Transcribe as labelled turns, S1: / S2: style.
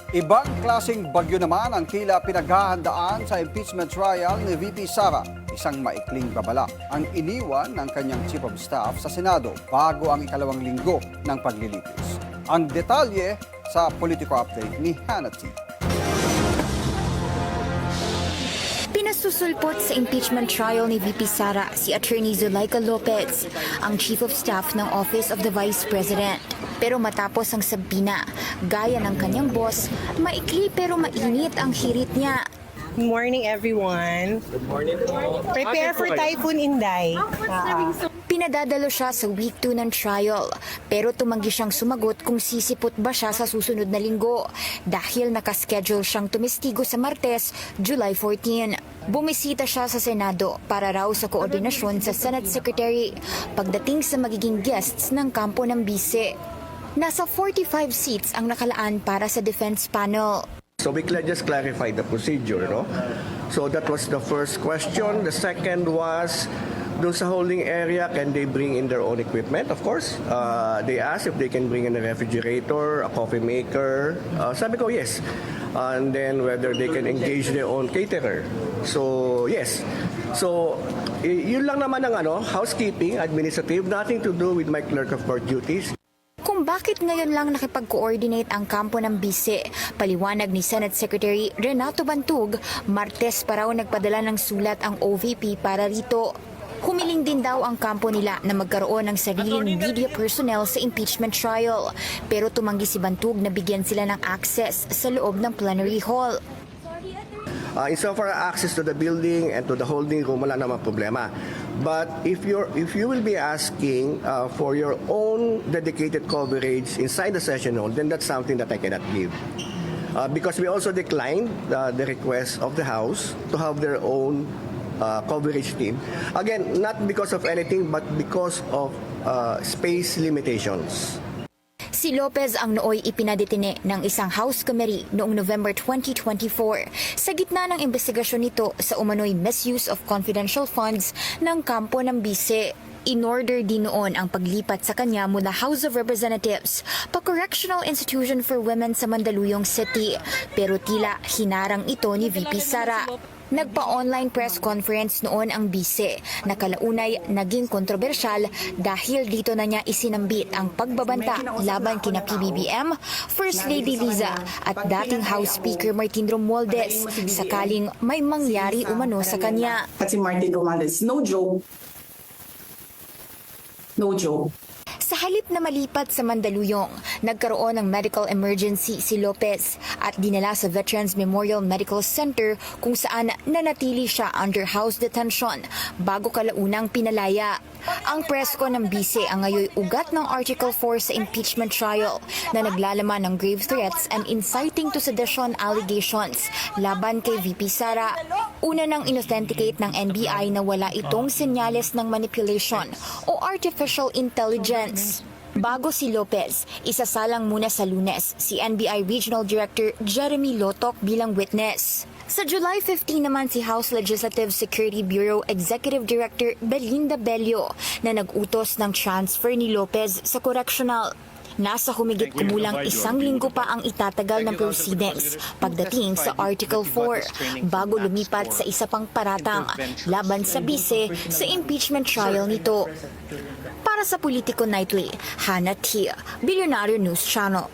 S1: Ibang klaseng bagyo naman ang tila pinaghahandaan sa impeachment trial ni VP Sara. Isang maikling babala ang iniwan ng kanyang Chief of Staff sa Senado bago ang ikalawang linggo ng paglilitis. Ang detalye sa Politico Update ni Hannah T.
S2: Pinasusulpot sa impeachment trial ni VP Sara si Attorney Zulaika Lopez, ang Chief of Staff ng Office of the Vice President. Pero matapos ang sabina, gaya ng kanyang boss, maikli pero mainit ang hirit niya.
S3: Good morning, everyone.
S4: Good morning po.
S3: Prepare for Typhoon Inday.
S2: Pinadadalo siya sa week 2 ng trial, pero tumanggi siyang sumagot kung sisipot ba siya sa susunod na linggo dahil nakaschedule siyang tumestigo sa Martes, July 14. Bumisita siya sa Senado para raw sa koordinasyon sa Senate Secretary pagdating sa magiging guests ng kampo ng bise. Nasa 45 seats ang nakalaan para sa defense panel.
S4: So we just clarified the procedure, no? So that was the first question. The second was, doon sa holding area, can they bring in their own equipment? Of course. They asked if they can bring in a refrigerator, a coffee maker. Sabi ko, yes. And then whether they can engage their own caterer. So, yes. So, yun lang naman ang housekeeping, administrative, nothing to do with my clerk of court duties.
S2: Kung bakit ngayon lang nakipag-coordinate ang kampo ng bise, paliwanag ni Senate Secretary Renato Bantug, Martes pa raw nagpadala ng sulat ang OVP para rito. Humiling din daw ang kampo nila na magkaroon ng sariling media personnel sa impeachment trial. Pero tumanggi si Bantug na bigyan sila ng access sa loob ng plenary hall.
S4: Insofar access to the building and to the holding room, wala namang problema. But if you will be asking for your own dedicated coverage inside the session hall, then that's something that I cannot give. Because we also declined the request of the House to have their own coverage team. Again, not because of anything, but because of space limitations.
S2: Si Lopez ang nooy ipinadetine ng isang House Committee noong November 2024 sa gitna ng investigasyon nito sa umano'y misuse of confidential funds ng kampo ng bise. In-order din noon ang paglipat sa kanya mula House of Representatives pa Correctional Institution for Women sa Mandaluyong City. Pero tila hinarang ito ni VP Sara. Nagpa-online press conference noon ang bise na kalaunay naging kontrobersyal dahil dito na niya isinambit ang pagbabanta laban kina PBBM, First Lady Liza at dating House Speaker Martin Romualdez sakaling may mangyari umano sa kanya.
S5: At si Martin Romualdez, no joke. No joke.
S2: Sa halip na malipat sa Mandaluyong, nagkaroon ng medical emergency si Lopez at dinala sa Veterans Memorial Medical Center kung saan nanatili siya under house detention bago kalaunang pinalaya. Ang presko ng bise ang ngayon ugat ng Article 4 sa impeachment trial na naglalaman ng grave threats and inciting to sedition allegations laban kay VP Sara. Una nang inauthenticate ng NBI na wala itong senyales ng manipulation o artificial intelligence. Bago si Lopez, isasalang muna sa Lunes si NBI Regional Director Jeremy Lotok bilang witness. Sa July 15 naman si House Legislative Security Bureau Executive Director Belinda Bello na nag-utos ng transfer ni Lopez sa correctional. Nasa humigit kumulang isang linggo pa ang itatagal ng proceedings pagdating sa Article 4 bago lumipat sa isa pang paratang laban sa bise sa impeachment trial nito. Para sa Politico Nightly, Hannah T. Billionaire News Channel.